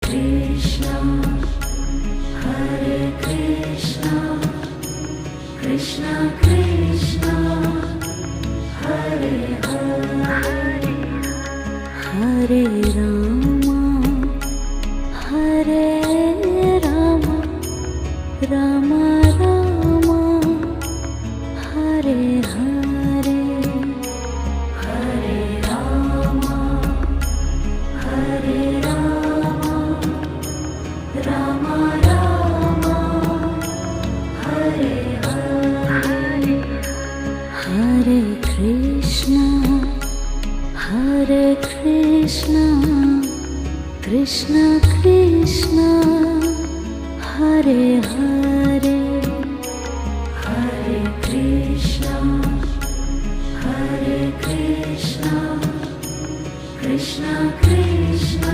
Krishna, Hare Krishna, Krishna Krishna, Hare Hare, Hare Rama, Hare Rama, Rama Rama, Hare Hare, Hare Rama, Hare Rama, Rama Rama, Hare Hare, Hare Krishna, Hare Krishna, Krishna Krishna, Hare Hare, Hare Krishna, Hare Krishna, Krishna Krishna,